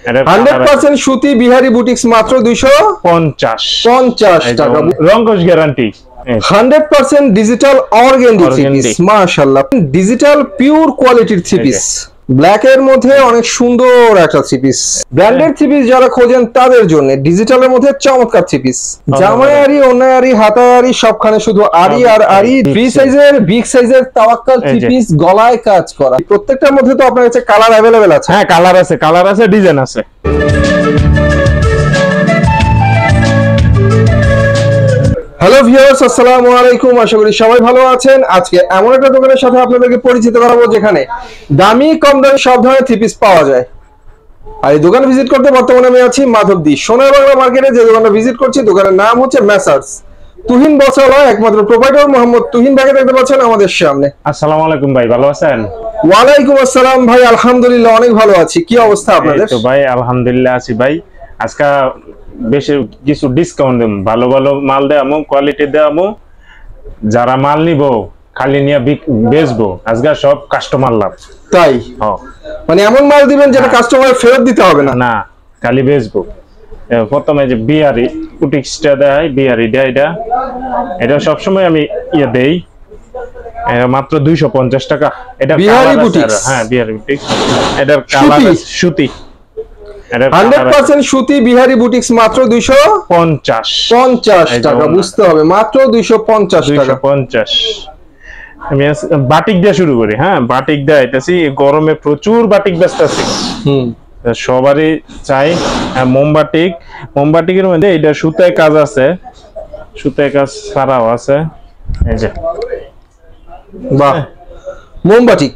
100% সুতি বিহারি বুটিক্স মাত্র 250 টাকা। রংকশ guarantee. 100% digital organdie three piece, মাশাআল্লাহ ডিজিটাল পিওর কোয়ালিটির থ্রি পিস, ব্ল্যাক এর মধ্যে অনেক সুন্দর একটা three piece. Branded three piece যারা খোঁজেন তাদের জন্য ডিজিটালের মধ্যে চমৎকার থ্রি পিস। জামায়ারি, ওনায়ারি, হাতায়ারি সবখানে শুধু আরি আর আরি। ফ্রি সাইজের, বিগ সাইজের তাওয়াক্কাল থ্রি পিস গলায় কাজ করা। প্রত্যেকটার মধ্যে তো আপনার কাছে কালার अवेलेबल আছে। হ্যাঁ কালার আছে, ডিজাইন আছে। হ্যালো ভিউয়ার্স, আসসালামু আলাইকুম। আশা করি সবাই ভালো আছেন। আজকে এমন একটা দোকানের সাথে আপনাদেরকে পরিচিত করাবো যেখানে দামি কম দামি সব ধরনের থ্রি পিস পাওয়া যায়। আর এই দোকান ভিজিট করতে বর্তমানে আমি আছি মাধবদী সোনার বাংলা মার্কেটে। যে দোকানটা ভিজিট করছি দোকানের নাম হচ্ছে মেসার্স তুহিন বস্ত্রালয়। একমাত্র প্রোপাইটর মোহাম্মদ তুহিন ভাইকে দেখতে পাচ্ছেন আমাদের সামনে। আসসালামু আলাইকুম ভাই, ভালো আছেন? ওয়ালাইকুম আসসালাম ভাই, আলহামদুলিল্লাহ অনেক ভালো আছি। কি অবস্থা আপনাদের? তো ভাই আলহামদুলিল্লাহ আছি ভাই। আজকে বেশি কিছু ডিসকাউন্ট দেব, ভালো ভালো মাল দেবো, কোয়ালিটি দেবো। যারা মাল নিব খালি নিয়ে বেচবো, আজকে সব কাস্টমার লাভ। তাই মানে এমন মাল দিবেন যেটা কাস্টমার ফেরত দিতে হবে না? না, খালি বেচবো। প্রথমে যে বিহারি বুটিক্সটা দেয়, বিহারি দেয়, এটা সবসময় আমি দেই মাত্র 250 টাকা। এটা বিহারি বুটিক্স। হ্যাঁ বিহারি বুটিক্স। এটার কালার সুতি। 100% সুতি বিহারি বুটিক্স মাত্র 250 টাকা। বুঝতে হবে মাত্র 250 টাকা। 250। আমি বাটিক দিয়ে শুরু করি। হ্যাঁ বাটিক দিয়ে এটাছি, গরমে প্রচুর বাটিক বেচতেছি। সবারই চাই মোমবাটিকের মধ্যে এটা সুতায় কাজ আছে, সুতায় কাজ ছাড়াও আছে। এই যে বাহ, মোমবাটিক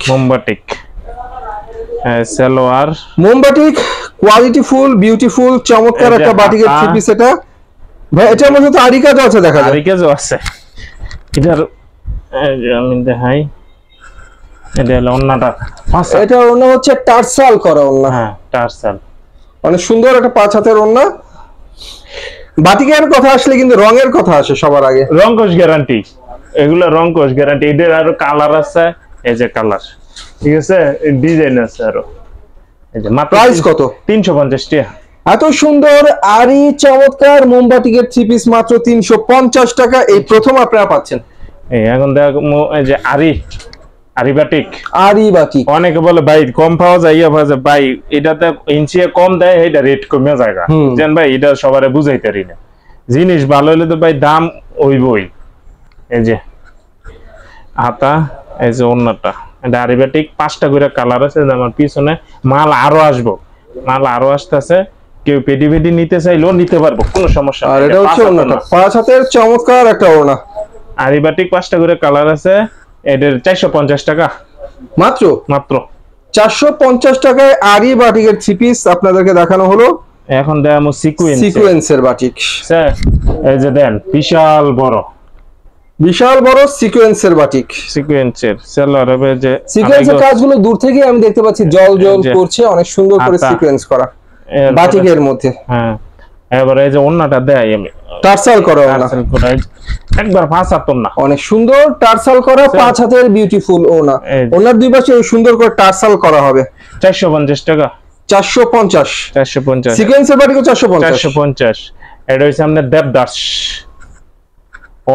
সালোয়ার মোমবাটিক কোয়ালিটি ফুল বিউটিফুল চমৎকার একটা বাটিকের থ্রি পিস। এটা ভাই এটার মধ্যে তো আরি কাজও আছে, দেখা যায় আরি কাজও আছে। এটার আমি দেখাই, এটা হলো ওন্নাটা। এটা ওন্না হচ্ছে টার্সাল করা ওন্না। হ্যাঁ টার্সাল, অনেক সুন্দর একটা 5 হাতের ওন্না। বাটিকের কথা আসলে কিন্তু রঙের কথা আসে সবার আগে। রংকশ গ্যারান্টি, এগুলা রংকশ গ্যারান্টি। এদের আরো কালার আছে, এই যে কালার, ঠিক আছে, ডিজাইন আছে আরো। এই যে মাত্র প্রাইস কত? 350 টাকা। এত সুন্দর আরি চমৎকার মোমবাটিকের থ্রি পিস মাত্র 350 টাকা। এই প্রথম আপনারা পাচ্ছেন। এই এখন দেখো এই যে আরি বাটিক। অনেকে বলে ভাই কম পাওয়া যায়, ভাই এটাতে ইঞ্চি কম দেয়, এটা রেট কমে জায়গা জান ভাই। এটা সবারে বুঝাইতে পারি না। জিনিস ভালো হলে তো ভাই দাম ওইবই। এই যে হাতা, এই যে ওন্নাটা, এটা আরি বাটিক। 5টা করে কালার আছে। আমার পিছনে মাল আরো আসতেছে। কেউ পেডি নিতে চাইলেও নিতে পারবো, কোনো সমস্যা নেই। আর এটা হচ্ছে ওন্নাটা 5 হাতের চমৎকার একটা ওন্না। আরি বাটিক 5টা করে কালার আছে। এটার 450 টাকা মাত্র 450 টাকায় আরি বাটিকের থ্রি পিস আপনাদেরকে দেখানো হলো। এখন দেখাবো সিকোয়েন্সের বাটিক। এই যে দেন বিশাল বড় সিকোয়েন্সের বাটিক। সিকোয়েন্সের সেলার হবে। যে সিকোয়েন্সের কাজগুলো দূর থেকে আমি দেখতে পাচ্ছি জল করছে, অনেক সুন্দর করে সিকোয়েন্স করা বাটিকের মধ্যে। হ্যাঁ এবারে এই যে ওন্নাটা দেয় আমি টার্সাল করা ওন্না, একবার 5 হাত ওন্না, অনেক সুন্দর টার্সাল করা 5 হাতের বিউটিফুল ওন্না। ওন্নার দুই পাশে সুন্দর করে টার্সাল করা হবে। 450 টাকা। 450 সিকোয়েন্সের বাটিকও 450। এটা হইছে আমাদের দেবদাস।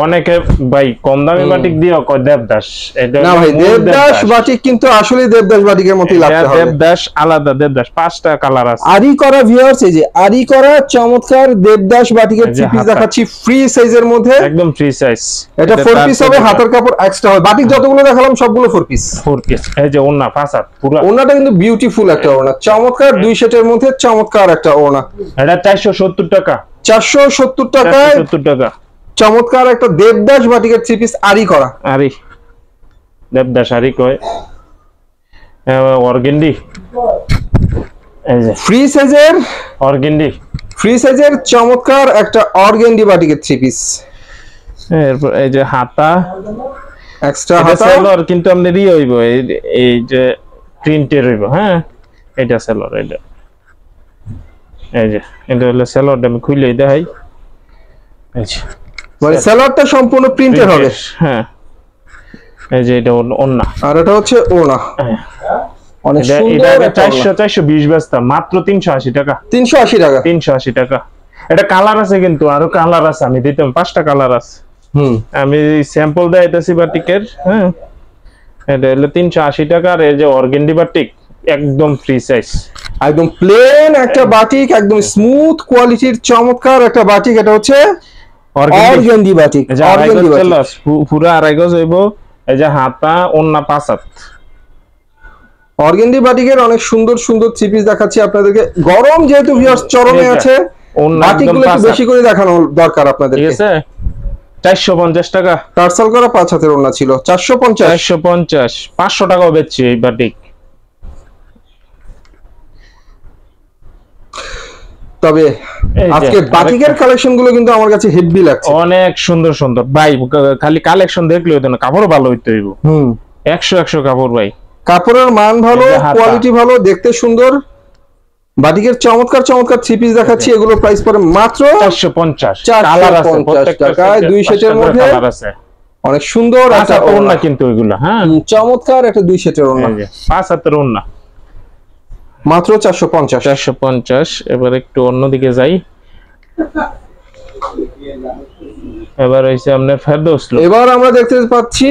অনেকে ভাই কম দামি বাটিক দিও কয় দেবদাস। এটা না ভাই, দেবদাস বাটিক কিন্তু আসলে দেবদাস বাটিকের মতই লাগতে হবে। দেবদাস আলাদা, দেবদাস 5টা কালার আছে। আরি করা ভিউয়ার্স, এই যে আরি করা চমৎকার দেবদাস বাটিকের থ্রি পিস দেখাচ্ছি ফ্রি সাইজের মধ্যে, একদম ফ্রি সাইজ। এটা 4 পিস হবে, হাতের কাপড় এক্সট্রা হবে। বাটিক যতগুলো দেখালাম সবগুলো 4 পিস। এই যে ওন্না 5 হাত পুরো। ওন্নাটা কিন্তু বিউটিফুল একটা ওন্না, চমৎকার 2 সেটের মধ্যে চমৎকার একটা ওন্না। এটা 470 টাকা। 470 টাকায় চমৎকার একটা দেবদাস বাটিকের থ্রি পিস আরি করা। দেবদাস আরি কয় অর্গেন্ডি। এই যে ফ্রি সাইজের চমৎকার একটা অর্গেন্ডি বাটিকের থ্রি পিস। এরপর এই যে হাতা এক্সট্রা হাতা সেলর, কিন্তু আমাদের হইব এই যে প্রিন্টের হইব। হ্যাঁ এটা সেলর। এটা এই যে এটা হলো সেলরটা, আমি খুলেই দেখাই। এই যে মানে সেলরটা সম্পূর্ণ প্রিন্টের হবে। হ্যাঁ এই যে এটা ওন্না, আর এটা হচ্ছে ওন্না। অনেক সুন্দর। 420 ব্যস্ত মাত্র 380 টাকা। 380 টাকা। 380 টাকা। এটা কালার আছে কিন্তু আরো কালার আছে, আমি দিতাম 5টা কালার আছে। আমি স্যাম্পল দেখাইতেছি বাটিকের। হ্যাঁ, এটা হলো 380 টাকা। আর এই যে অর্গেন্ডি বাটিক একদম ফ্রি সাইজ, একদম প্লেন একটা বাটিক, একদম স্মুথ কোয়ালিটির চমৎকার একটা বাটিক। এটা হচ্ছে অর্গেন্ডি বাটিক। অর্গেন্ডি বাটিক পুরো 2.5 গজ হইব। এই যে হাতা ওন্না 5 হাত। অর্গেন্ডি বাটিকের অনেক সুন্দর সুন্দর থ্রি পিস দেখাচ্ছি আপনাদেরকে। গরম যেহেতু ভিউয়ার্স চরমে আছে, বাটিকগুলো একটু বেশি করে দেখানো দরকার আপনাদের। ঠিক আছে, 450 টাকা। টার্সাল করা 5 হাতের ওন্না ছিল 450। 500 টাকাও বেচছি এই বাটিক। তবে আজকে বাটিকের কালেকশন গুলো কিন্তু আমার কাছে হেভি লাগছে, অনেক সুন্দর সুন্দর ভাই। খালি কালেকশন দেখলে হইতো না, কাপড়ও ভালো হইতে হইব। 100 কাপড় ভাই, কাপড়ের মান ভালো, কোয়ালিটি ভালো, দেখতে সুন্দর। বাটিকের চমৎকার চমৎকার থ্রি পিস দেখাচ্ছি। এগুলো প্রাইস পড়ে মাত্র 450 টাকায়। 2 সেটের মধ্যে অনেক সুন্দর একটা ওড়না কিন্তু এগুলো। হ্যাঁ, চমৎকার একটা 2 সেটের ওড়না, 5 হাতের ওড়না মাত্র 450। এবার একটু অন্যদিকে যাই। এবার হইছে আপনার ফেরদৌস লোন। এবার আমরা দেখতে পাচ্ছি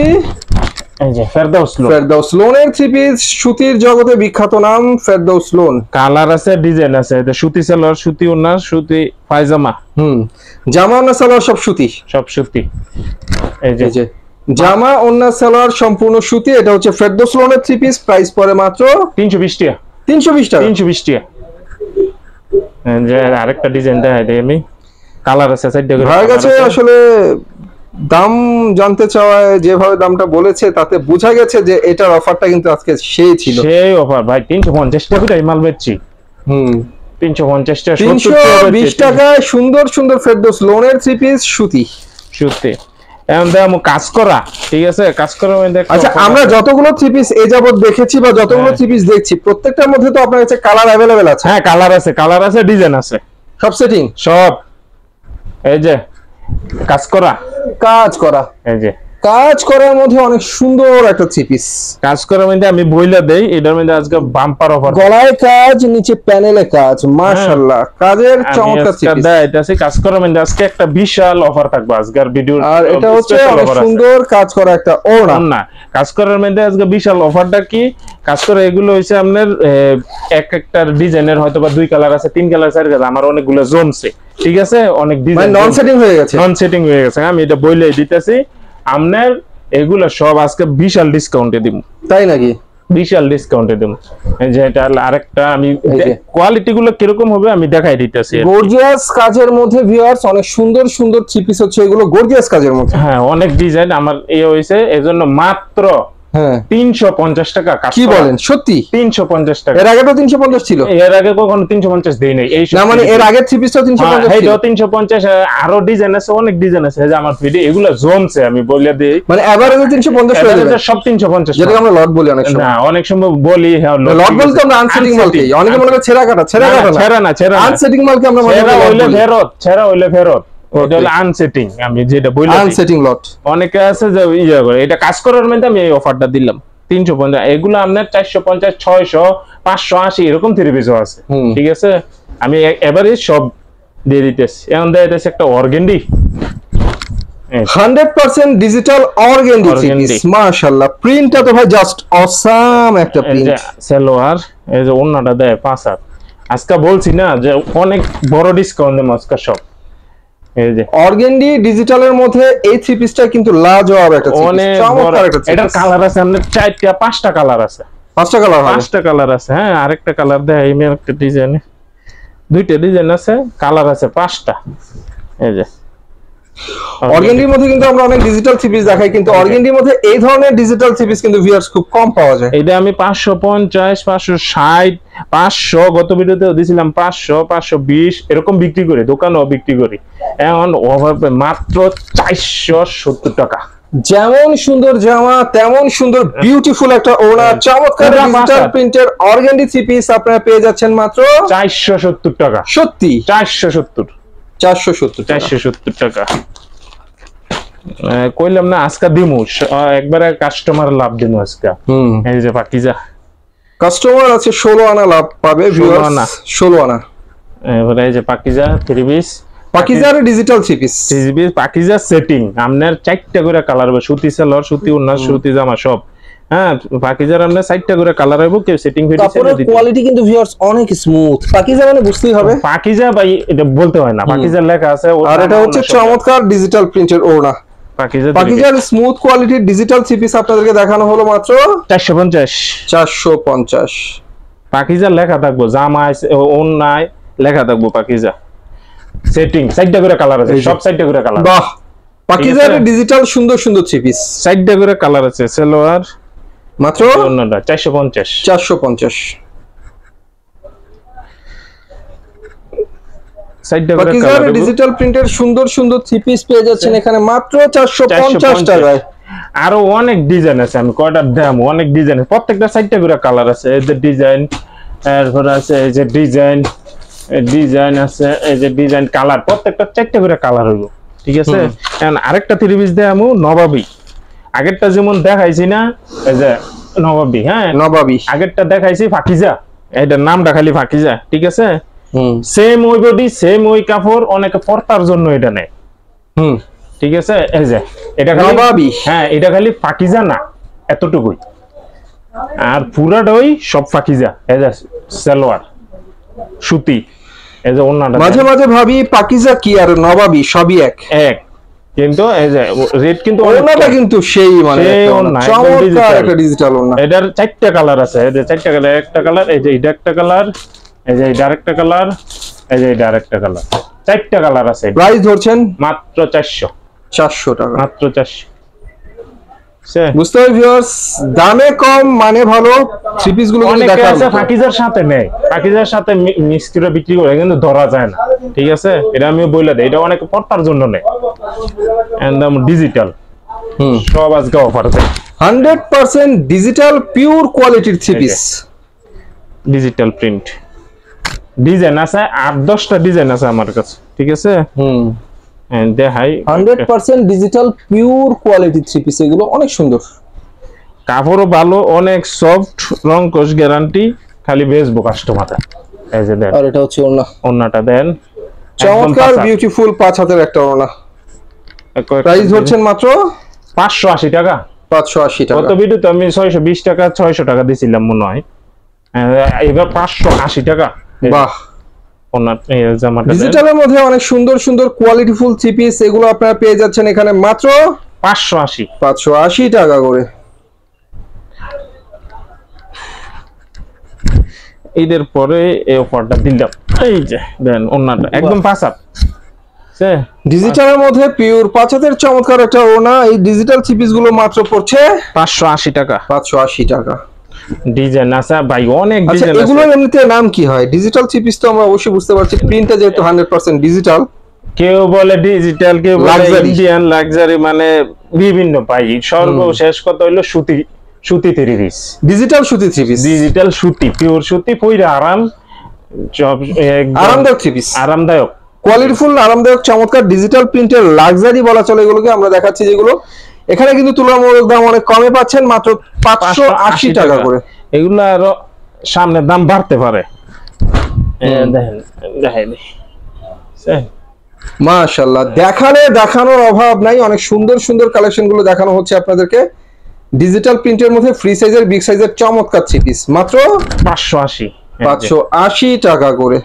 এই যে ফেরদৌস লোন। ফেরদৌস লোনের থ্রি পিস, সুতির জগতে বিখ্যাত নাম ফেরদৌস লোন। কালার আছে, ডিজাইন আছে। এটা সুতি সালোয়ার, সুতি ওড়না, সুতি পায়জামা। জামা ওড়না সালোয়ার সব সুতি, সব সুতি। এই যে জামা ওড়না সালোয়ার সম্পূর্ণ সুতি। এটা হচ্ছে ফেরদৌস লোনের থ্রি পিস। প্রাইস পড়ে মাত্র 320 টাকা। 320 টাকা। 320 টাকা। যে আরেকটা ডিজাইন দেখাই দেই আমি। কালার আছে 4টা করে। ভাইয়ের কাছে আসলে দাম জানতে চাওয়ায় যেভাবে দামটা বলেছে তাতে বোঝা গেছে যে এটার অফারটা কিন্তু আজকে সেই ছিল, সেই অফার ভাই। 350 টাকায় মাল বেচছি। 350 টাকা, 320 টাকায় সুন্দর সুন্দর ফেরদৌস লোনের থ্রি পিস সুতি। এখন দেখো কাজ করা। ঠিক আছে, কাজ করা মানে। আচ্ছা, আমরা যতগুলো থ্রি পিস এ যাবত দেখেছি বা যতগুলো থ্রি পিস দেখছি, প্রত্যেকটার মধ্যে তো আপনার কাছে কালার अवेलेबल আছে। হ্যাঁ, কালার আছে, ডিজাইন আছে, সব সেটিং সব। এই যে কাজ করা। এই যে কাজ করার মধ্যে অনেক সুন্দর একটা থ্রি পিস। কাজ করার মধ্যে আমি বইলা দেই, এটার মধ্যে আজকে বাম্পার অফার। গলায় কাজ, নিচে প্যানেলে কাজ, মাশাআল্লাহ কাজের চমৎকার থ্রি পিস। এটা আছে কাজ করার মধ্যে আজকে একটা বিশাল অফার থাকবে আজকের ভিডিও। আর এটা হচ্ছে অনেক সুন্দর কাজ করা একটা ওড়না। কাজ করার মধ্যে আজকে বিশাল অফারটা কি? কাজ করা এগুলো হইছে আপনার একটা ডিজাইনের হয়তো বা 2 কালার আছে, 3 কালার, 4 কালার। আমার অনেকগুলো জমছে। ঠিক আছে, অনেক ডিজাইন নন সেটিং হয়ে গেছে। আমি এটা বইলেই দিতেছি। আপনার এগুলো সব আজকে বিশাল ডিসকাউন্টে দিব। তাই নাকি? বিশাল ডিসকাউন্টে দেব। যেটা আরেকটা আমি কোয়ালিটি গুলো কিরকম হবে আমি দেখাই দিতেছি। গর্জিয়াস কাজের মধ্যে ভিউয়ার্স অনেক সুন্দর সুন্দর থ্রি পিস হচ্ছে এগুলো, গর্জিয়াস কাজের মধ্যে। হ্যাঁ, অনেক ডিজাইন আমার এই হইছে, এজন্য মাত্র 350 টাকা। কি বলেন, সত্যি? 350 টাকা। এর আগে তো 350 ছিল। এর আগে কখনো 350 দেই নাই। এই না মানে এর আগে থ্রি পিসটা 350 ছিল। এইটাও 350। আরো ডিজাইন আছে, অনেক ডিজাইন আছে। যে আমার ভিডিও এগুলো জমছে, আমি বলে দেই। মানে এভারেজে 350 হয়ে যাবে সব 350। যেটা আমরা লট বলি অনেক সময়। না, অনেক সময় বলি। হ্যাঁ, লট বলতে আমরা আনসেটিং মালকে অনেকে মনে করে ছেঁড়া কাটা না। আনসেটিং মালকে আমরা মনে করি ছেঁড়া হইলে ফেরত। এটা হলো আনসেটিং, আমি যেটা বলি আনসেটিং লট। অনেকে আছে যে ইয়া করে। এটা কাজ করার মধ্যে আমি এই অফারটা দিলাম 350। এগুলো আপনার 450, 600, 580 এরকম থ্রি পিসও আছে। ঠিক আছে, আমি এভারেজ সব দিয়ে দিতেছি। এখন দিতেছি একটা organdie 100% digital organdie three piece. মাশাআল্লাহ, প্রিন্টটা তো ভাই জাস্ট অসাম একটা প্রিন্ট। সালোয়ার, এই যে ওন্নাটা দেয় 5 হাত। আজকে বলছি না যে অনেক বড় ডিসকাউন্ট দেব আজকে সব। এই যে অর্গেন্ডি ডিজিটালের মধ্যে এই থ্রি পিসটা কিন্তু লাজবাব একটা থ্রি পিস, চমৎকার একটা থ্রি পিস। এটা কালার আছে আপনার 4টা 5টা কালার আছে। 5টা কালার হবে? 5টা কালার আছে। হ্যাঁ, আরেকটা কালার দেয় এই একটা ডিজাইনে। 2টা ডিজাইন আছে, কালার আছে 5টা। এই যে অর্গেন্ডির মধ্যে কিন্তু আমরা অনেক ডিজিটাল থ্রি পিস দেখাই, কিন্তু অর্গেন্ডির মধ্যে এই ধরনের ডিজিটাল থ্রি পিস কিন্তু ভিউয়ার্স খুব কম পাওয়া যায়। এটা আমি 550, 560, 500 গত ভিডিওতেও দিছিলাম। 500, 520 এরকম বিক্রি করি, দোকানেও বিক্রি করি। এখন ওভার মাত্র 470 টাকা। যেমন সুন্দর জামা তেমন সুন্দর বিউটিফুল একটা ওড়না, চমৎকার ডিজিটাল প্রিন্টের অর্গেন্ডি থ্রি পিস আপনারা পেয়ে যাচ্ছেন মাত্র 470 টাকা। সত্যি 470 টাকা। কইলাম না আজকে দিমু, একবারে কাস্টমার লাভ দিমু আজকে। এই যে পাকিজা কাস্টমার আছে 16 আনা লাভ পাবে ভিউয়ার্স, 16 আনা। এবারে এই যে পাকিজা 3 পিস, পাকিজার ডিজিটাল 3 পিস, পাকিজা সেটিং আপনার 4টা করে কালার হবে, সুতি সালোয়ার, সুতি ওড়না, সুতি জামা সব। হ্যাঁ, পাকিজার আপনার 4টা করে কালার হবে, কেউ সেটিং ভিডিও কাপড়ের কোয়ালিটি কিন্তু ভিউয়ার্স অনেক স্মুথ। পাকিজা মানে বুঝতেই হবে, পাকিজা ভাই এটা বলতে হয় না, পাকিজার লেখা আছে। আর এটা হচ্ছে চমৎকার ডিজিটাল প্রিন্টের ওড়না। পাকিজার স্মুথ কোয়ালিটির ডিজিটাল 3 পিস আপনাদেরকে দেখানো হলো মাত্র 450। পাকিজার লেখা থাকবো, জামা ওড়নায় লেখা থাকবো পাকিজা সেটিং, 4টা করে কালার আছে, সব 4টা করে কালার। বাহ, পাকিজার ডিজিটাল সুন্দর সুন্দর 3 পিস, 4টা করে কালার আছে। সালোয়ার মাত্র 450। পাকিজার ডিজিটাল প্রিন্টের সুন্দর সুন্দর 3 পিস পেয়ে যাচ্ছেন এখানে মাত্র 450 টাকায়। আরো অনেক ডিজাইন আছে, আমি কয়টা দাম, অনেক ডিজাইন, প্রত্যেকটা 4টা করে কালার আছে। এই যে ডিজাইন, এরপর আছে এই যে ডিজাইন, ডিজাইন আছে, এই যে ডিজাইন কালার, প্রত্যেকটা 4টা করে কালার হইব। ঠিক আছে, এখন আরেকটা 3 পিস দেখামু নবাবী। আগেরটা যেমন দেখাইছি না, এই যে নবাবী, হ্যাঁ নবাবী, আগেরটা দেখাইছি ফাকিজা, এটার নামটা খালি ফাকিজা। ঠিক আছে, সেম ওই বডি, সেম ওই কাপড়, অনেকে পর্তার জন্য এটা নেয়। ঠিক আছে, এই যে এটা খালি নবাবী, হ্যাঁ এটা খালি ফাকিজা না, এতটুকুই, আর পুরাটাই সব ফাকিজা। এই যে সালোয়ার সুতি, এই যে ওন্নাটা, মাঝে মাঝে ভাবি পাকিজা কি আর নবাবী সবই এক, কিন্তু এই যে রেট কিন্তু ওন্নাটা কিন্তু সেই মানে চমৎকার একটা ডিজিটাল ওন্না। এটার 4টা কালার আছে, এই যে 4টা কালার, একটা কালার, এই যে এটা একটা কালার, এই যে এটা আরেকটা কালার, এই যে এটা আরেকটা কালার, 4টা কালার আছে। প্রাইস ধরছেন মাত্র 400 টাকা, মাত্র 400। বুঝতে হবে ভিউয়ার্স, দামে কম মানে ভালো। 3 পিস গুলো কিন্তু দেখা যাচ্ছে পাকিজার সাথে নেই, পাকিজার সাথে মিক্স করে বিক্রি করে, কিন্তু ধরা যায় না। ঠিক আছে, এটা আমি বলে দেই, এটা অনেক পর্তার জন্য নেই। একদম ডিজিটাল, সব আজকে অফার আছে। 100% ডিজিটাল পিওর কোয়ালিটির 3 পিস, ডিজিটাল প্রিন্ট। ডিজাইন আছে 8-10টা ডিজাইন আছে আমার কাছে। ঠিক আছে, দেখাই 100% ডিজিটাল পিওর কোয়ালিটি 3 পিস, এগুলো অনেক সুন্দর, কাপড়ও ভালো, অনেক সফট, রং কোশ গ্যারান্টি, খালি বেচবো কাস্টমারটা। এই যে দেন, আর এটা হচ্ছে ওড়না, ওড়নাটা দেন, চমৎকার বিউটিফুল 5 হাতের একটা ওড়না। প্রাইস ধরছেন মাত্র 580 টাকা, 580 টাকা। কত ভিডিওতে আমি 620 টাকা 600 টাকা দিছিলাম মনে হয়, এবার 580 টাকা। বাহ, ডিজিটালের মধ্যে অনেক সুন্দর সুন্দর কোয়ালিটিফুল 3 পিস, এগুলো আপনারা পেয়ে যাচ্ছেন এখানে মাত্র 580 টাকা করে। ঈদের পরে এই অফারটা দিলাম। এই যে দেন ওন্নাটা একদম 5 হাত, ডিজিটালের মধ্যে পিওর 5 হাতের চমৎকার একটা ওড়না। এই ডিজিটাল 3 পিস গুলো মাত্র পড়ছে 580 টাকা, 580 টাকা। ডিজাইন আছে ভাই, অনেক ডিজাইন আছে। এগুলোর এমনিতে নাম কি হয়? ডিজিটাল 3 পিস তো আমরা অবশ্যই বুঝতে পারছি, প্রিন্টটা যেহেতু 100% ডিজিটাল। কেউ বলে ডিজিটাল, কেউ বলে ইন্ডিয়ান লাক্সারি, মানে বিভিন্ন পাই। সর্বশেষ কথা হলো সুতি, সুতি 3 পিস, ডিজিটাল সুতি 3 পিস, ডিজিটাল সুতি, পিওর সুতি, পইরা আরাম, আরামদায়ক 3 পিস, আরামদায়ক, কোয়ালিটিফুল, আরামদায়ক, চমৎকার ডিজিটাল প্রিন্টের লাক্সারি বলা চলে এগুলোকে। আমরা দেখাচ্ছি যেগুলো এখানে কিন্তু তুলনামূলক দাম অনেক কমে পাচ্ছেন, মাত্র 580 টাকা করে। এগুলো আরো সামনে দাম বাড়তে পারে। দেখেন মাশাআল্লাহ, দেখানোর অভাব নাই, অনেক সুন্দর সুন্দর কালেকশন গুলো দেখানো হচ্ছে আপনাদেরকে। ডিজিটাল প্রিন্টের মধ্যে ফ্রি সাইজের, বিগ সাইজের চমৎকার 3 পিস, মাত্র 580 টাকা করে।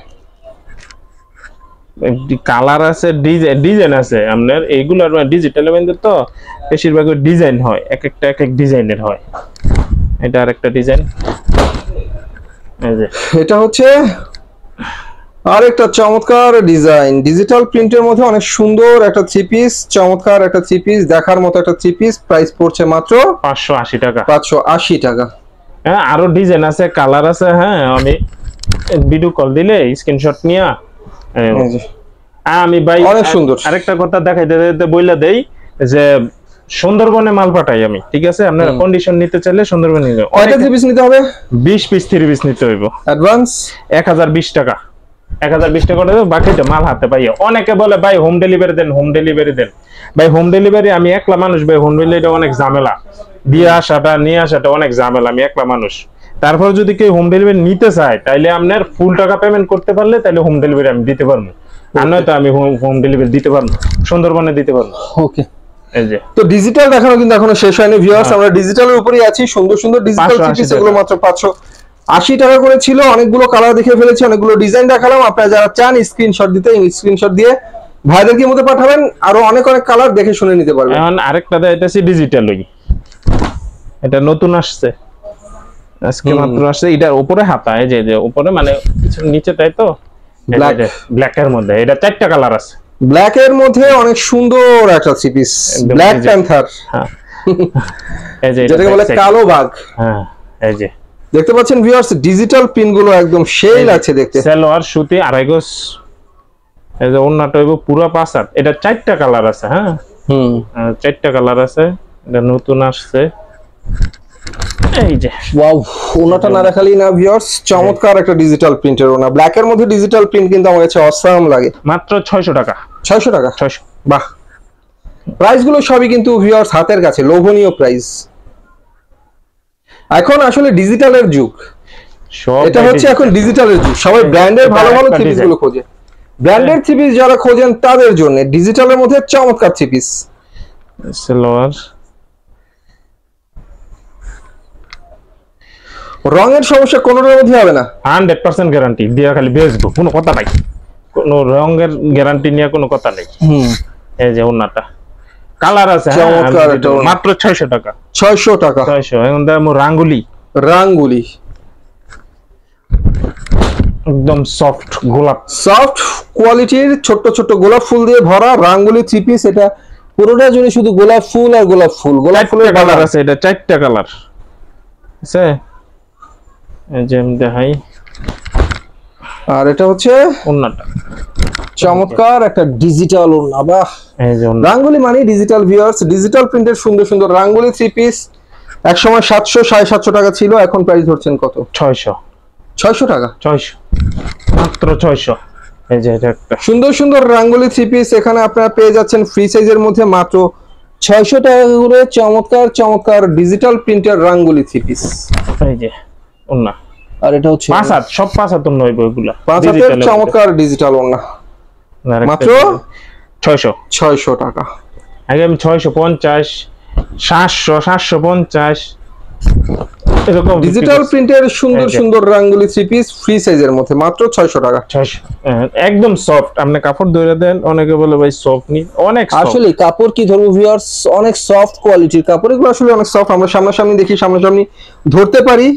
কালার আছে, ডিজাইন আছে আপনার, এইগুলোর ডিজিটাল মধ্যে তো বেশিরভাগ ডিজাইন হয়, এক একটা এক এক ডিজাইনের হয়। এটা আরেকটা ডিজাইন, এই যে এটা হচ্ছে আরেকটা চমৎকার ডিজাইন, ডিজিটাল প্রিন্টের মধ্যে অনেক সুন্দর একটা 3 পিস, চমৎকার একটা 3 পিস, দেখার মতো একটা 3 পিস। প্রাইস পড়ছে মাত্র 580 টাকা, 580 টাকা। হ্যাঁ, আরো ডিজাইন আছে, কালার আছে। হ্যাঁ, আমি ভিডিও কল দিলে স্ক্রিনশট নিয়া আমি ভাই অনেক সুন্দর। আরেকটা কথা দেখাইতে বইলা দেই যে সুন্দরবনে মাল পাঠাই আমি। ঠিক আছে, আপনারা কন্ডিশন নিতে চাইলে সুন্দরবনে নিতে হবে। কয়টা 3 পিস নিতে হবে? 20 পিস 3 পিস নিতে হইব। অ্যাডভান্স 1020 টাকা, 1020 টাকা করে বাকিটা মাল হাতে পাইয়া। অনেকে বলে ভাই হোম ডেলিভারি দেন, হোম ডেলিভারি দেন। ভাই হোম ডেলিভারি, আমি একলা মানুষ ভাই, হোম ডেলিভারিটা অনেক ঝামেলা, দিয়ে আসাটা নিয়ে আসাটা অনেক ঝামেলা, আমি একলা মানুষ। তারপর যদি কেউ হোম ডেলিভারি নিতে চায় তাহলে আপনার ফুল টাকা পেমেন্ট করতে পারলে তাহলে হোম ডেলিভারি আমি দিতে পারবো, আর নয়তো আমি হোম ডেলিভারি দিতে পারবো, সুন্দরবনে দিতে পারবো। ওকে, এই যে তো ডিজিটাল দেখানো কিন্তু এখনো শেষ হয়নি ভিউয়ার্স, আমরা ডিজিটালের উপরেই আছি। সুন্দর সুন্দর ডিজিটাল থ্রি-পিস, এগুলো মাত্র 580 টাকা করে ছিল। অনেকগুলো কালার দেখে ফেলেছি, অনেকগুলো ডিজাইন দেখালাম। আপনারা যারা চান স্ক্রিনশট দিতে, স্ক্রিনশট দিয়ে ভাইদেরকে মধ্যে পাঠাবেন, আরো অনেক অনেক কালার দেখে শুনে নিতে পারবেন। এখন আরেকটা দেখাইতেছি ডিজিটাল, ওই এটা নতুন আসছে আজকে মাত্র আসছে। এটার উপরে হাতা, এই যে উপরে মানে কিছু নিচে, তাই তো ব্ল্যাক এর মধ্যে, এটা 4টা কালার আছে। ব্ল্যাক এর মধ্যে অনেক সুন্দর একটা থ্রি-পিস, ব্ল্যাক প্যান্থার, এই যে যেটাকে বলে কালো বাঘ। হ্যাঁ, এই যে দেখতে পাচ্ছেন ভিউয়ার্স, ডিজিটাল পিন গুলো একদম সেই লাগছে দেখতে। সালোয়ার সুতি 2.5 গজ, এই যে ওন্নাটা হইব পুরো 5 হাত। এটা 4টা কালার আছে। হ্যাঁ, 4টা কালার আছে, এটা নতুন আসছে। এই যে ওয়াও, ওনাটা না দেখালেই না ভিউয়ার্স, চমৎকার একটা ডিজিটাল প্রিন্টের ওনা। ব্ল্যাক এর মধ্যে ডিজিটাল প্রিন্ট কিন্তু আমার কাছে অসাম লাগে। মাত্র 600 টাকা। 600 টাকা? 600। বাহ, প্রাইস গুলো সবই কিন্তু ভিউয়ার্স হাতের কাছে, লোভনীয় প্রাইস। এখন আসলে ডিজিটালের যুগ, এটা হচ্ছে এখন ডিজিটালের যুগ। সবাই ব্র্যান্ডের ভালো ভালো থ্রি-পিস গুলো খোঁজে। ব্র্যান্ডের থ্রি-পিস যারা খোঁজেন তাদের জন্য ডিজিটালের মধ্যে চমৎকার থ্রি-পিস। সালোয়ার রঙের সমস্যা কোনোটার মধ্যে হবে না, 100% গ্যারান্টি দিয়া খালি বেচবো, কোনো কথা নাই, কোনো রঙের গ্যারান্টি নিয়ে কোনো কথা নেই। এই যে ওন্নাটা কালার আছে, চমৎকার, মাত্র 600 টাকা। 600 টাকা। 600। এখন দাম রাঙ্গুলি, রাঙ্গুলি একদম সফট গোলাপ, সফট কোয়ালিটির ছোট ছোট গোলাপ ফুল দিয়ে ভরা রাঙ্গুলি থ্রি-পিস। এটা পুরোটা জুড়ে শুধু গোলাপ ফুল আর গোলাপ ফুল, গোলাপ ফুলের কালার আছে। এটা 4টা কালার আছে, এই যে আমি দেখাই। আর এটা হচ্ছে ওন্নাটা, চমৎকার একটা ডিজিটাল ওন্না। বাহ, এই যে রাঙ্গুলি মানে ডিজিটাল ভিউয়ার্স, ডিজিটাল প্রিন্টের সুন্দর সুন্দর রাঙ্গুলি থ্রি-পিস। একসময় 700 750 টাকা ছিল, এখন প্রাইস ধরছেন কত? 600। 600 টাকা? 600, মাত্র 600। এই যে এটা একটা সুন্দর সুন্দর রাঙ্গুলি থ্রি-পিস এখানে আপনারা পেয়ে যাচ্ছেন ফ্রি সাইজের মধ্যে মাত্র 600 টাকা করে। চমৎকার চমৎকার ডিজিটাল প্রিন্টের রাঙ্গুলি থ্রি-পিস। এই যে ওন্না, আর এটা হচ্ছে 5 হাত, সব 5 হাত ওন্না হইব এগুলা। 5 হাতের চমৎকার ডিজিটাল ওন্না, মাত্র 600। 600 টাকা। আগে আমি 650, 700, 750 এরকম ডিজিটাল প্রিন্টের সুন্দর সুন্দর রাঙ্গুলি থ্রি-পিস ফ্রি সাইজের মধ্যে মাত্র 600 টাকা। 600, একদম সফট। আপনি কাপড় ধরে দেন, অনেকে বলে ভাই সফট নি, অনেক সফট। আসলে কাপড় কি ধরবো ভিউয়ার্স, অনেক সফট কোয়ালিটির কাপড় এগুলো, আসলে অনেক সফট। আমরা সামনাসামনি দেখি, সামনাসামনি ধরতে পারি,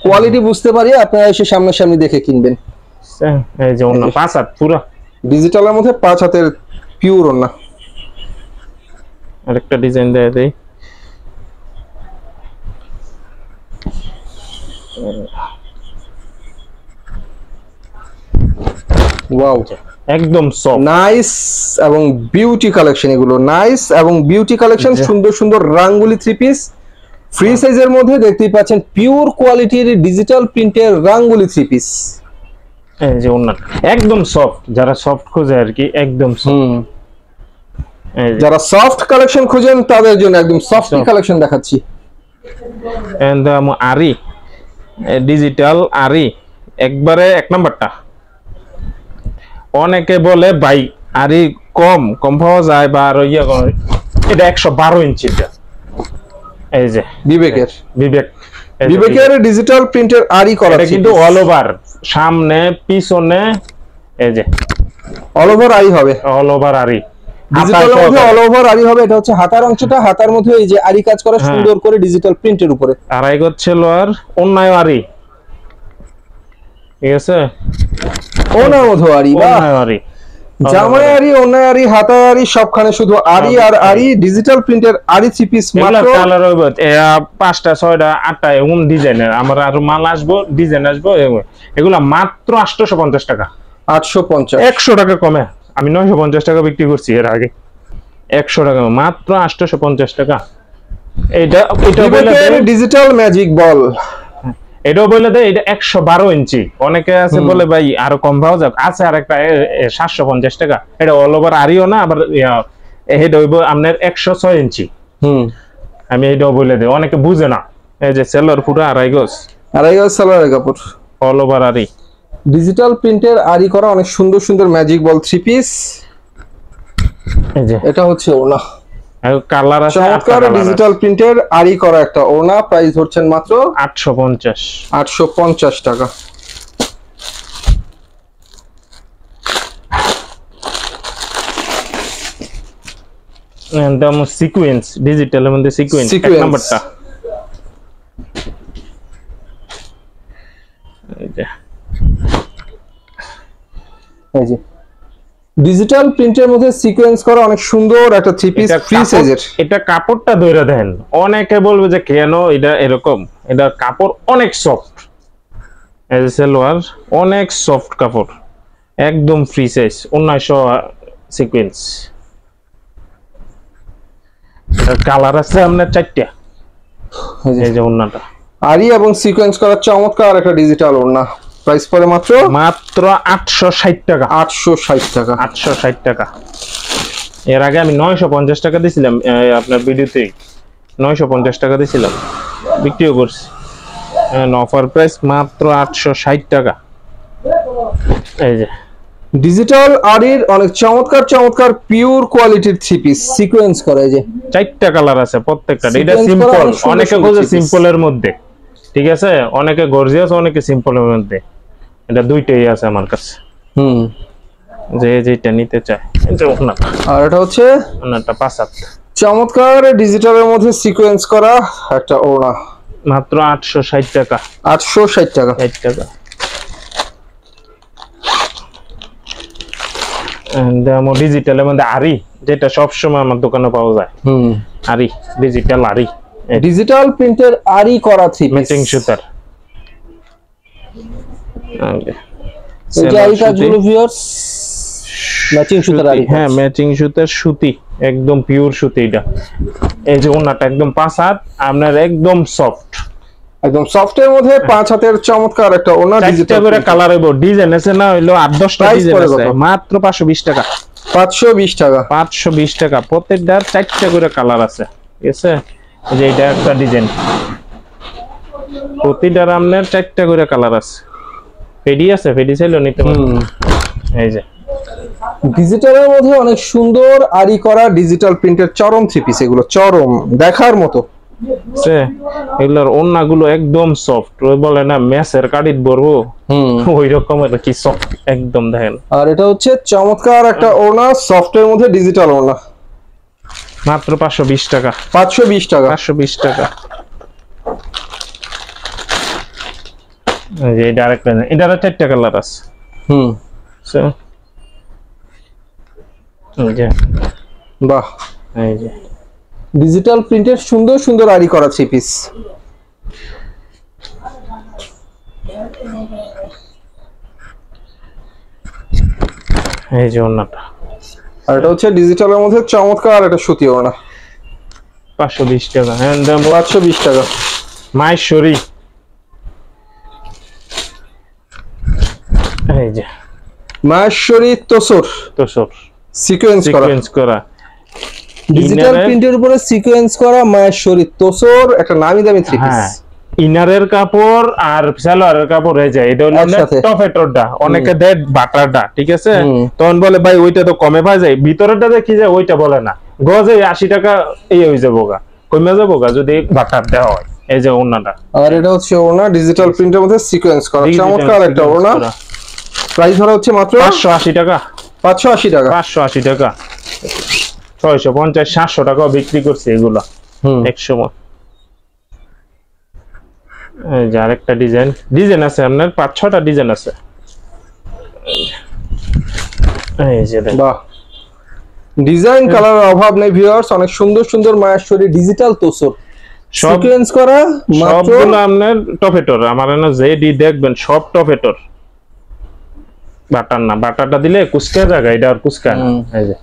কোয়ালিটি বুঝতে পারি। আপনারা এসে সামনাসামনি দেখে কিনবেন। এই যে ওন্না 5 হাত পুরো ডিজিটালের মধ্যে 5 হাতের পিওর ওন্না। আরেকটা ডিজাইন দেই। ওয়াও, একদম সফট, নাইস এবং বিউটি কালেকশন। এগুলো নাইস এবং বিউটি কালেকশন, সুন্দর সুন্দর রাঙ্গুলি থ্রি-পিস ফ্রি সাইজের মধ্যে দেখতেই পাচ্ছেন, পিওর কোয়ালিটির ডিজিটাল প্রিন্টের রাঙ্গুলি থ্রি-পিস। এই যে ওন্না একদম সফট, যারা সফট খোঁজে আর কি, একদম সফট। যারা সফট কালেকশন খোঁজেন তাদের জন্য একদম সফট কালেকশন দেখাচ্ছি। এন্ড আরি, ডিজিটাল আরি একবারে 1 নাম্বারটা। অনেকে বলে ভাই আরি কম পাওয়া যায়, বা আর ইয়া কম। এটা 112 ইঞ্চি। এই যে বিবেকের ডিজিটাল প্রিন্টের আরি করা, এটা কিন্তু অল ওভার, সামনে পিছনে, এই যে অল ওভার আরি হবে, অল ওভার আরি। ডিজিটালের মধ্যে অল ওভার আরি হবে। এটা হচ্ছে হাতার অংশটা, হাতার মধ্যে এই যে আরি কাজ করা সুন্দর করে ডিজিটাল প্রিন্টের উপরে। 2.5 গজ ছিল, আর অন্যায় আরি, ঠিক আছে, ওনার মধ্যে আরি, অন্যায় আরি, জামাই আরি, অন্যায় আরি, হাতা আরি, সবখানে শুধু আরি আর আরি। ডিজিটাল প্রিন্টের আরি থ্রি-পিস মাত্র কালার হইবে 5টা 6টা 8টা এমন ডিজাইনের। আমার আরো মাল আসবো, ডিজাইন আসবো, এগুলা মাত্র 850 টাকা। 850, 100 টাকা কমে আমি 950 টাকা বিক্রি করছি এর আগে। 100 টাকা মাত্র 850 টাকা। এটা বলে ডিজিটাল ম্যাজিক বল, এটাও বলে দেয় এটা 112 ইঞ্চি। অনেকে আছে বলে ভাই আরো কম পাওয়া যাবে, আছে আরেকটা 750 টাকা। এটা অল ওভার আরিও না, আবার এটা হইব আপনার 106 ইঞ্চি। আমি এটাও বলে দেই, অনেকে বুঝে না। এই যে সেলর পুরো আড়াই গজ সালোয়ারের কাপড়, অল ওভার আরি, ডিজিটাল প্রিন্টের আরি করা অনেক সুন্দর সুন্দর ম্যাজিক বল 3 পিস। এই যে এটা হচ্ছে ওড়না, কালার আছে চমৎকার ডিজিটাল প্রিন্টের আরি করা একটা ওড়না। প্রাইস ধরছেন মাত্র 850 টাকা। একদম সিকোয়েন্স, ডিজিটালের মধ্যে সিকোয়েন্স এক নাম্বারটা। এই যে ডিজিটাল প্রিন্টের মধ্যে সিকোয়েন্স করা অনেক সুন্দর একটা 3 পিস ফ্রি সাইজের। এটা কাপড়টা ধরে দেন, অনেকে বলবে যে কেন এটা এরকম, এটা কাপড় অনেক সফট। এই যে সালোয়ার অনেক সফট কাপড়, একদম ফ্রি সাইজ, 1900 সিকোয়েন্স। কালার আছে আপনার 4টা। এই যে ওন্নাটা আরি এবং সিকোয়েন্স করা চমৎকার একটা ডিজিটাল ওড়না। প্রাইস পড়ে মাত্র 860 টাকা। 860 টাকা। এর আগে আমি 950 টাকা দিছিলাম, আপনার ভিডিওতে 950 টাকা দিছিলাম, বিক্রিও করছি। অফার প্রাইস মাত্র 860 টাকা। এই যে ডিজিটাল আরির অনেক চমৎকার চমৎকার পিওর কোয়ালিটির 3 পিস সিকোয়েন্স করা। এই যে 4টা কালার আছে প্রত্যেকটা। এটা সিম্পল, অনেকে খোঁজে সিম্পলের মধ্যে, ঠিক আছে, অনেকে গর্জিয়াস, অনেকে সিম্পলের মধ্যে। এটা দুইটাই আছে আমার কাছে, যে যেটা নিতে চায়। আর এটা হচ্ছে ওনাটা 5 চমৎকার ডিজিটালের মধ্যে সিকোয়েন্স করা একটা ওড়না, মাত্র 860 টাকা। 860 টাকা। ডিজিটালের মধ্যে আরি, যেটা সবসময় আমার দোকানে পাওয়া যায়। আরি, ডিজিটাল আরি, ডিজিটাল প্রিন্টের আরি করা 3 পিস ম্যাচিং সুতার। এই যে আরি কাজগুলো ভিউয়ার্স ম্যাচিং সুতার আরি। হ্যাঁ, ম্যাচিং সুতার সুতি, একদম পিওর সুতি এটা। এই যে ওন্নাটা একদম 5 হাত, আপনার একদম সফট, একদম সফটের মধ্যে 5 হাতের চমৎকার একটা ওড়না। ডিজিটাল করে কালার হইবো, ডিজাইন আছে না হইলো 8-10টা ডিজাইন আছে। মাত্র 520 টাকা। 520 টাকা। 520 টাকা। প্রত্যেকটার 4টা করে কালার আছে, ঠিক আছে। এই যে এটা একটা ডিজাইন, প্রতিটার আপনার 4টা করে কালার আছে। ফেডি আছে, ফেডি চাইলেও নিতে পারবেন। এই যে ডিজিটালের মধ্যে অনেক সুন্দর আরি করা ডিজিটাল প্রিন্টের চরম 3 পিস, এগুলো চরম দেখার মতো। এগুলোর ওন্নাগুলো একদম সফট, ওই বলে না ম্যাচের কাটিত বরবো, ওই রকমের কি সফট একদম, দেখেন। আর এটা হচ্ছে চমৎকার একটা ওড়না, সফটের মধ্যে ডিজিটাল ওড়না, মাত্র 520 টাকা। 520 টাকা। 520 টাকা। এই যে ডাইরেক্ট, এটার 4টা কালার আছে। এই যে বাহ, এই যে ডিজিটাল প্রিন্টের সুন্দর সুন্দর আরি করা 3 পিস। এই যে ওন্নাটা, আর এটা হচ্ছে ডিজিটালের মধ্যে চমৎকার একটা সুতি ওড়না, 520 টাকা। হ্যাঁ, 520 টাকা। মাইশরি, এই যে মাহেশ্বরী তোসর সিকোয়েন্স করা ডিজিটাল প্রিন্টের উপরে সিকোয়েন্স করা মাহেশ্বরী তোসর, একটা নামি দামি 3 পিস। ইনারের কাপড় আর সালোয়ারের কাপড় হয়ে যায়। এটা হলো টপেটরটা, অনেকে দেয় বাটারটা, ঠিক আছে। তখন বলে ভাই ওইটা তো কমে পাওয়া যায়, ভিতরেরটা দেখি যায়, ওইটা বলে না, গজে 80 টাকা এই হয়ে যাবো গা, কমে যাবো গা যদি বাটার দেওয়া হয়। এই যে ওন্নাটা, আর এটা হচ্ছে ওন্না ডিজিটাল প্রিন্টের মধ্যে সিকোয়েন্স করা চমৎকার একটা ওন্না। প্রাইস ধরা হচ্ছে মাত্র 580 টাকা। 580 টাকা। 580 টাকা। 650 700 টাকা বিক্রি করছে এগুলা এক সময়। এই যে আরেকটা ডিজাইন আছে আপনার, 5-6টা ডিজাইন আছে। এই যে বাহ, ডিজাইন কালারের অভাব নেই ভিউয়ার্স, অনেক সুন্দর সুন্দর মাহেশ্বরী ডিজিটাল তোসর সিকোয়েন্স করা। সবগুলো আপনার টপেটর, আমার না যেডি দেখবেন সব টপেটর, বাটার না, বাটারটা দিলে কুচকা জায়গা, এটা আর কুচকা না। এই যে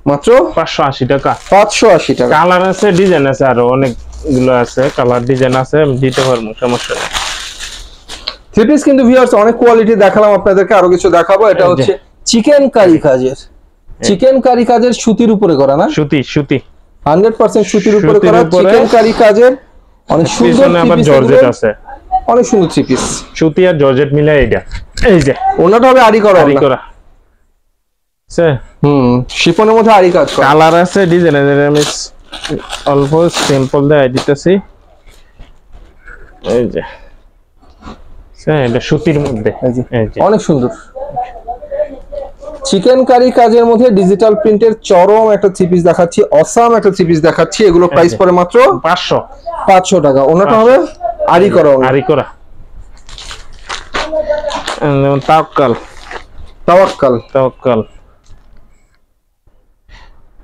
মাত্র 580 টাকা। 580 টাকা। কালার আছে, ডিজাইন আছে, আরো অনেকগুলো আছে, কালার ডিজাইন আছে, দিতে পারবো, সমস্যা নেই। 3 পিস কিন্তু ভিউয়ার্স অনেক কোয়ালিটি দেখালাম আপনাদেরকে, আরো কিছু দেখাবো। এটা হচ্ছে চিকেন কারি কাজের, চিকেন কারি কাজের সুতির উপরে করা না, সুতি 100% সুতির উপরে করা চিকেন কারি কাজের অনেক সুন্দর পিছনে আবার জর্জেট আছে, অনেক সুন্দর থ্রি পিস, সুতি আর জর্জেট মিলে এটা। এই যে ওনাটা হবে আরি করা, আরি করা শিফনের মধ্যে আরি কাজ করা, কালার আছে, ডিজাইন আমি অল্প সিম্পল দিয়ে দিতেছি। এই যে এটা সুতির মধ্যে, এই যে অনেক সুন্দর চিকেন কারি কাজের মধ্যে ডিজিটাল প্রিন্টের চরম একটা থ্রি পিস দেখাচ্ছি, অসাম একটা থ্রি পিস দেখাচ্ছি। এগুলো প্রাইস পড়ে মাত্র 500 টাকা। ওনাটা হবে আরি করা, আরি করা তাওয়াক্কাল, তাওয়াক্কাল, তাওয়াক্কাল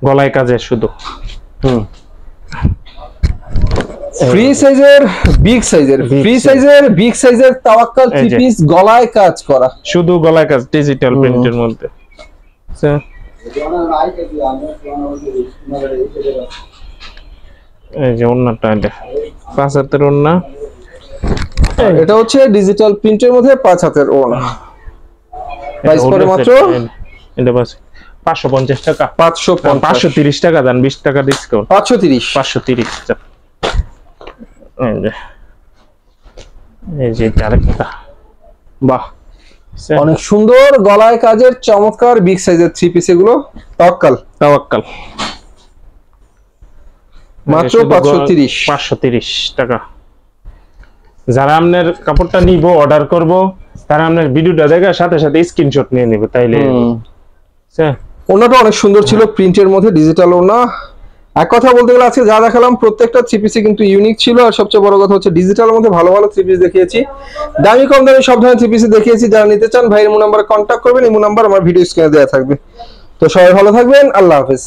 গলায় কাজের শুধু। ফ্রি সাইজের বিগ সাইজের, ফ্রি সাইজের বিগ সাইজের তাওয়াক্কাল থ্রি পিস গলায় কাজ করা, শুধু গলায় কাজ ডিজিটাল প্রিন্টের মধ্যে। এই যে ওন্নাটা, এটা 5 হাতের ওন্না, এটা হচ্ছে ডিজিটাল প্রিন্টের মধ্যে 5 হাতের ওন্না। প্রাইস পড়ে মাত্র এটা বাস 550 টাকা, 530 টাকা দেন, 20 টাকা ডিসকাউন্ট, 530। এই যে আরেকটা, বাহ অনেক সুন্দর গলায় কাজের চমৎকার বিগ সাইজের থ্রি পিস, এগুলো তাওয়াক্কাল, তাওয়াক্কাল মাত্র 530 টাকা। যারা আপনার কাপড়টা নিব, অর্ডার করব, তারা আপনার ভিডিওটা দেখে সাথে সাথে স্ক্রিনশট নিয়ে নেবে, তাইলে ওনাটা অনেক সুন্দর ছিল প্রিন্টের মধ্যে, ডিজিটাল ওনা। এক কথা বলতে গেলে আজকে যা দেখালাম প্রত্যেকটা থ্রি পিসে কিন্তু ইউনিক ছিল, আর সবচেয়ে বড় কথা হচ্ছে ডিজিটালের মধ্যে ভালো ভালো থ্রি পিস দেখিয়েছি, দামি কম দামি সব ধরনের থ্রি পিস দেখিয়েছি। যারা নিতে চান ভাইয়ের নাম্বারে কন্ট্যাক্ট করবেন, এই নাম্বার আমার ভিডিও স্ক্রিনে দেওয়া থাকবে। তো সবাই ভালো থাকবেন, আল্লাহ হাফেজ।